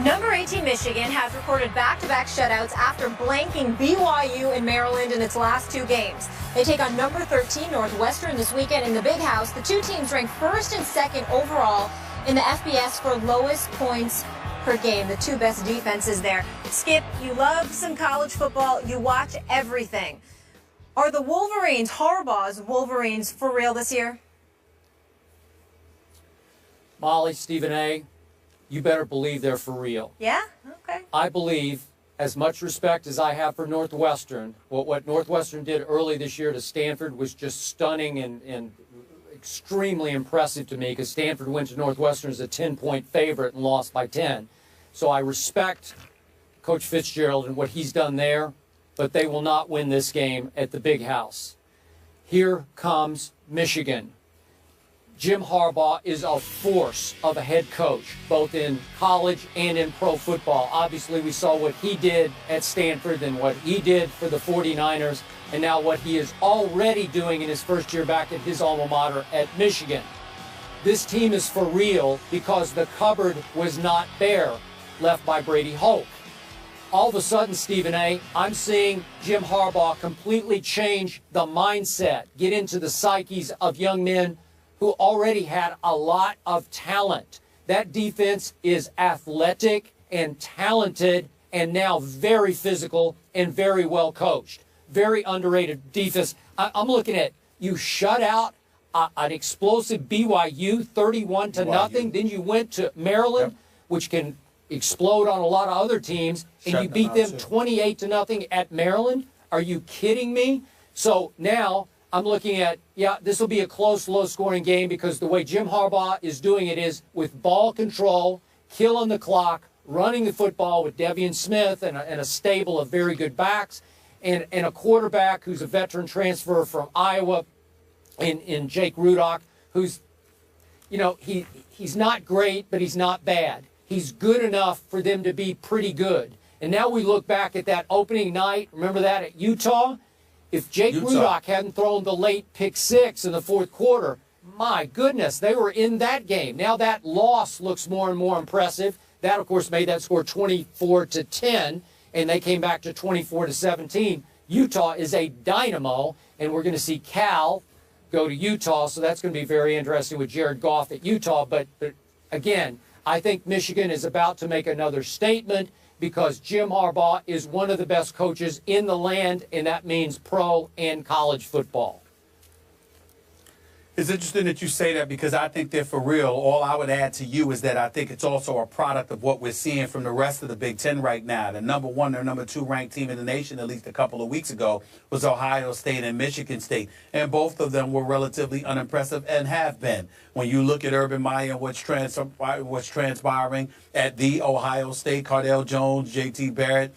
Number 18 Michigan has recorded back-to-back shutouts after blanking BYU and Maryland in its last two games. They take on number 13 Northwestern this weekend in the Big House. The two teams rank first and second overall in the FBS for lowest points per game. The two best defenses there. Skip, you love some college football. You watch everything. Are the Wolverines, Harbaugh's Wolverines, for real this year? Molly, Stephen A., you better believe they're for real. Yeah? Okay. I believe, as much respect as I have for Northwestern, what Northwestern did early this year to Stanford was just stunning and extremely impressive to me, because Stanford went to Northwestern as a 10-point favorite and lost by 10. So I respect Coach Fitzgerald and what he's done there, but they will not win this game at the Big House. Here comes Michigan. Jim Harbaugh is a force of a head coach, both in college and in pro football. Obviously, we saw what he did at Stanford and what he did for the 49ers, and now what he is already doing in his first year back at his alma mater at Michigan. This team is for real because the cupboard was not bare, left by Brady Hoke. All of a sudden, Stephen A., I'm seeing Jim Harbaugh completely change the mindset, get into the psyches of young men who already had a lot of talent. That defense is athletic and talented and now very physical and very well coached. Very underrated defense. I'm looking at, you shut out an explosive BYU 31-0. Then you went to Maryland, which can explode on a lot of other teams, and you beat them 28-0 at Maryland. Are you kidding me? So now I'm looking at, yeah, this will be a close, low-scoring game, because the way Jim Harbaugh is doing it is with ball control, killing the clock, running the football with Devian Smith and a stable of very good backs, and a quarterback who's a veteran transfer from Iowa in Jake Rudock, who's, you know, he's not great, but he's not bad. He's good enough for them to be pretty good. And now we look back at that opening night, remember that, at Utah? If Jake Rudock hadn't thrown the late pick six in the fourth quarter, my goodness, they were in that game. Now that loss looks more and more impressive. That, of course, made that score 24-10, and they came back to 24-17. Utah is a dynamo, and we're going to see Cal go to Utah, so that's going to be very interesting with Jared Goff at Utah. But again, I think Michigan is about to make another statement, because Jim Harbaugh is one of the best coaches in the land, and that means pro and college football. It's interesting that you say that, because I think they're for real. All I would add to you is that I think it's also a product of what we're seeing from the rest of the Big Ten right now. The number one or number two ranked team in the nation, at least a couple of weeks ago, was Ohio State and Michigan State. And both of them were relatively unimpressive and have been. When you look at Urban Meyer and what's transpiring at the Ohio State, Cardale Jones, J.T. Barrett,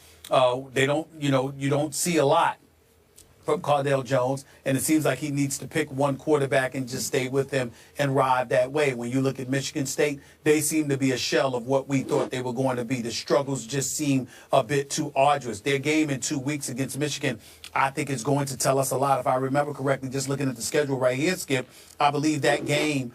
they don't, you don't see a lot from Cardale Jones, and it seems like he needs to pick one quarterback and just stay with him and ride that way. When you look at Michigan State, they seem to be a shell of what we thought they were going to be. The struggles just seem a bit too arduous. Their game in 2 weeks against Michigan, I think, is going to tell us a lot. If I remember correctly, just looking at the schedule right here, Skip, I believe that game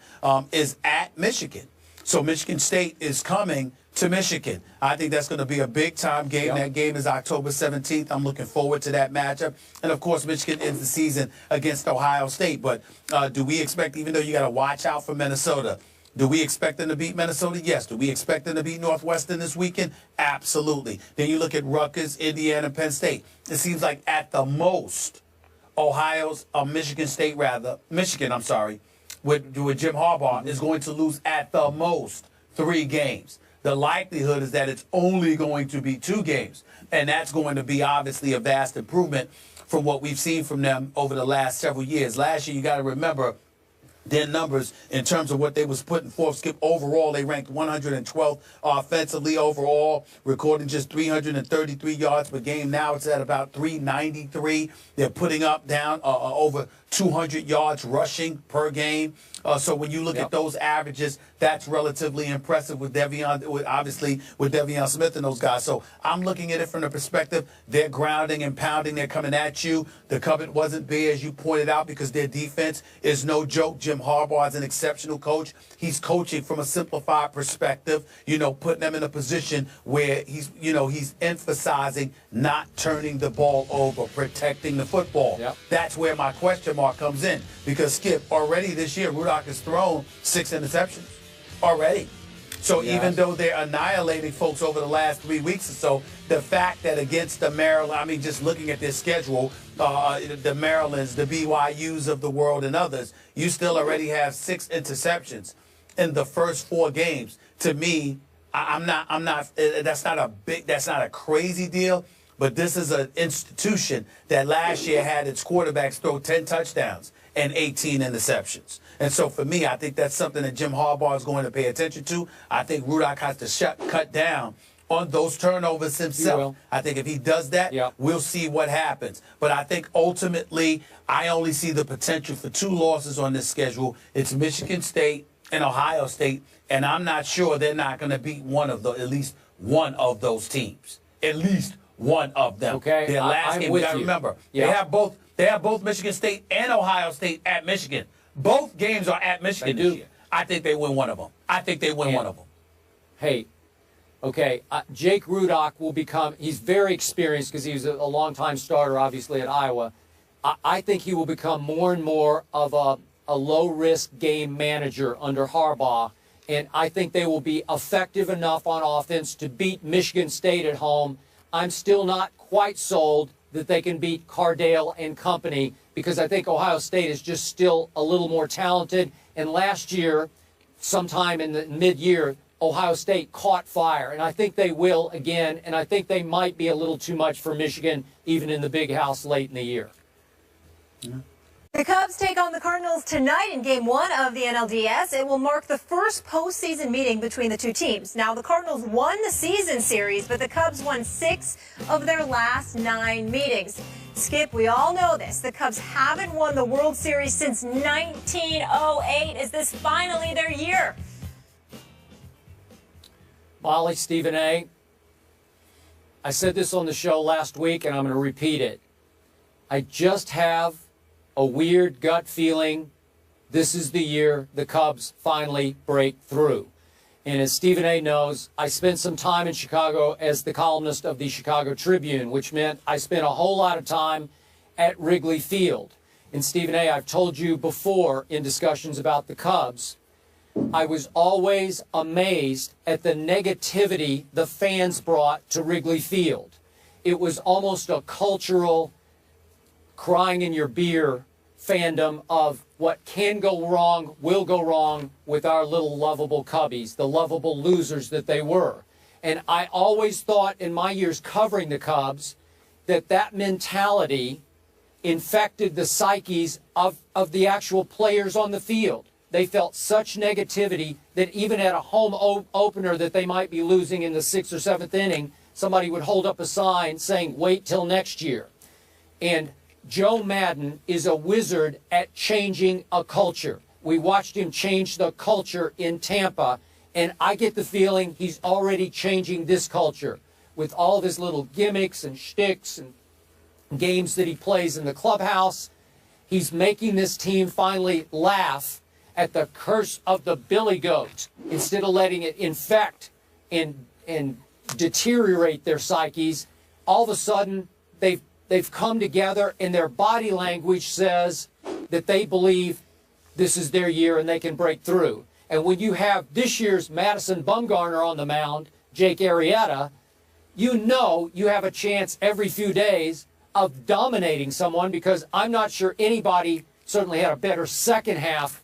is at Michigan. So Michigan State is coming to Michigan. I think that's going to be a big-time game. Yep. That game is October 17th. I'm looking forward to that matchup. And, of course, Michigan ends the season against Ohio State. But do we expect, even though you got to watch out for Minnesota, do we expect them to beat Minnesota? Yes. Do we expect them to beat Northwestern this weekend? Absolutely. Then you look at Rutgers, Indiana, Penn State. It seems like at the most, Michigan, I'm sorry, with Jim Harbaugh is going to lose at the most 3 games. The likelihood is that it's only going to be 2 games, and that's going to be obviously a vast improvement from what we've seen from them over the last several years. Last year, you got to remember their numbers in terms of what they was putting forth. Skip, overall, they ranked 112th offensively overall, recording just 333 yards per game. Now it's at about 393. They're putting up over 200 yards rushing per game. So when you look at those averages, That's relatively impressive with obviously with Devion Smith and those guys. So I'm looking at it from the perspective they're grounding and pounding. They're coming at you. The cupboard wasn't bare, as you pointed out, because their defense is no joke. Jim Harbaugh is an exceptional coach. He's coaching from a simplified perspective, putting them in a position where he's emphasizing not turning the ball over, protecting the football. Yep. That's where my question mark comes in, because Skip, already this year, Rudock has thrown 6 interceptions already. So even though they're annihilating folks over the last 3 weeks or so, the fact that against the Maryland, just looking at their schedule, the Marylands, the BYUs of the world and others, you still already have 6 interceptions in the first 4 games. To me, that's not a crazy deal, but this is an institution that last year had its quarterbacks throw 10 touchdowns and 18 interceptions. And so for me, I think that's something that Jim Harbaugh is going to pay attention to. I think Rudock has to cut down on those turnovers himself. I think if he does that, we'll see what happens. But I think ultimately, I only see the potential for 2 losses on this schedule. It's Michigan State and Ohio State, and I'm not sure they're not going to beat at least one of those teams. At least one of them. Okay, their last game, we got to remember, they have both Michigan State and Ohio State at Michigan. Both games are at Michigan this year. I think they win one of them. Hey, okay, Jake Rudock will he's very experienced because he was a longtime starter, obviously, at Iowa. I think he will become more and more of a low-risk game manager under Harbaugh, and I think they will be effective enough on offense to beat Michigan State at home. I'm still not quite sold that they can beat Cardale and company, because I think Ohio State is just still a little more talented. And last year, sometime in the mid-year, Ohio State caught fire, and I think they will again, and I think they might be a little too much for Michigan, even in the big house late in the year. The Cubs take on the Cardinals tonight in Game 1 of the NLDS. It will mark the first postseason meeting between the two teams. Now, the Cardinals won the season series, but the Cubs won 6 of their last 9 meetings. Skip, we all know this. The Cubs haven't won the World Series since 1908. Is this finally their year? Molly, Stephen A., I said this on the show last week, and I'm going to repeat it. I just have a weird gut feeling this is the year the Cubs finally break through. And as Stephen A. knows, I spent some time in Chicago as the columnist of the Chicago Tribune, which meant I spent a whole lot of time at Wrigley Field. And Stephen A., I've told you before in discussions about the Cubs, I was always amazed at the negativity the fans brought to Wrigley Field. It was almost a cultural crying in your beer fandom of what can go wrong, will go wrong with our little lovable Cubbies, the lovable losers that they were. And I always thought in my years covering the Cubs that mentality infected the psyches of the actual players on the field. They felt such negativity that even at a home opener that they might be losing in the 6th or 7th inning, somebody would hold up a sign saying, wait till next year. And Joe Madden is a wizard at changing a culture. We watched him change the culture in Tampa, and I get the feeling he's already changing this culture with all of his little gimmicks and shticks and games that he plays in the clubhouse. He's making this team finally laugh at the curse of the billy goat instead of letting it infect and deteriorate their psyches. All of a sudden, they've come together, and their body language says that they believe this is their year and they can break through. And when you have this year's Madison Bumgarner on the mound, Jake Arrieta, you know you have a chance every few days of dominating someone, because I'm not sure anybody certainly had a better second half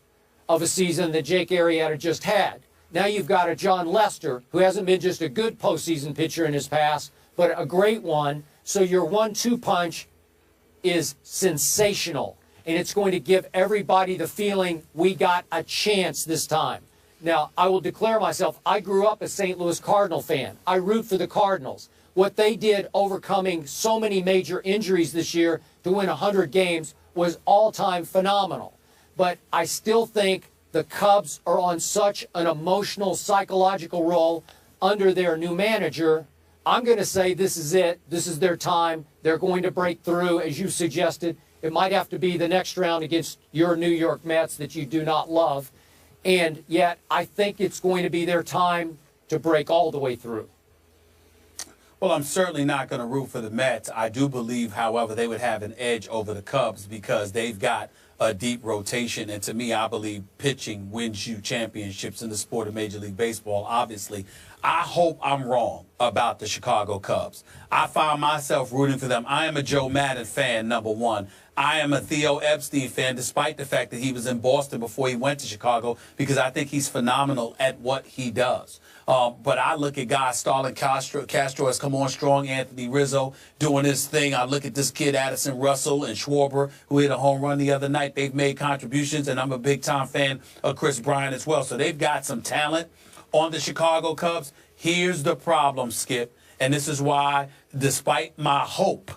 of a season that Jake Arrieta just had. Now you've got a John Lester, who hasn't been just a good postseason pitcher in his past, but a great one. So your 1-2 punch is sensational, and it's going to give everybody the feeling we got a chance this time. Now, I will declare myself, I grew up a St. Louis Cardinal fan. I root for the Cardinals. What they did overcoming so many major injuries this year to win 100 games was all-time phenomenal. But I still think The Cubs are on such an emotional, psychological roll under their new manager. I'm going to say this is it. This is their time. They're going to break through, as you suggested. It might have to be the next round against your New York Mets that you do not love. And yet, I think it's going to be their time to break all the way through. Well, I'm certainly not going to root for the Mets. I do believe, however, they would have an edge over the Cubs because they've got a deep rotation. And to me, I believe pitching wins you championships in the sport of Major League Baseball, obviously. I hope I'm wrong about the Chicago Cubs. I find myself rooting for them. I am a Joe Madden fan, number one. I am a Theo Epstein fan, despite the fact that he was in Boston before he went to Chicago, because I think he's phenomenal at what he does. But I look at guys, Starlin Castro has come on strong, Anthony Rizzo doing his thing. I look at this kid, Addison Russell and Schwarber, who hit a home run the other night. They've made contributions, and I'm a big-time fan of Chris Bryant as well. So they've got some talent on the Chicago Cubs. Here's the problem, Skip, and this is why, despite my hope,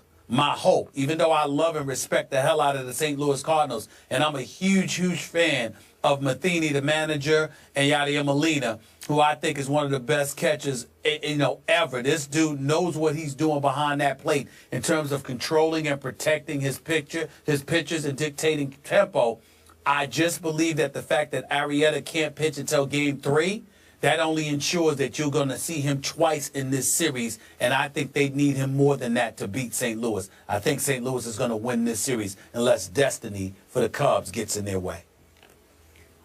even though I love and respect the hell out of the St. Louis Cardinals, and I'm a huge, huge fan of Matheny, the manager, and Yadier Molina, who I think is one of the best catchers, ever. This dude knows what he's doing behind that plate in terms of controlling and protecting his pitches and dictating tempo. I just believe that the fact that Arrieta can't pitch until Game 3, that only ensures that you're going to see him twice in this series, and I think they need him more than that to beat St. Louis. I think St. Louis is going to win this series unless destiny for the Cubs gets in their way.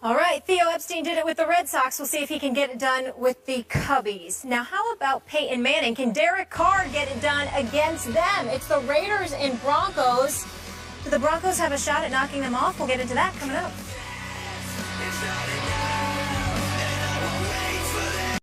All right, Theo Epstein did it with the Red Sox. We'll see if he can get it done with the Cubbies. Now, how about Peyton Manning? Can Derek Carr get it done against them? It's the Raiders and Broncos. Do the Broncos have a shot at knocking them off? We'll get into that coming up.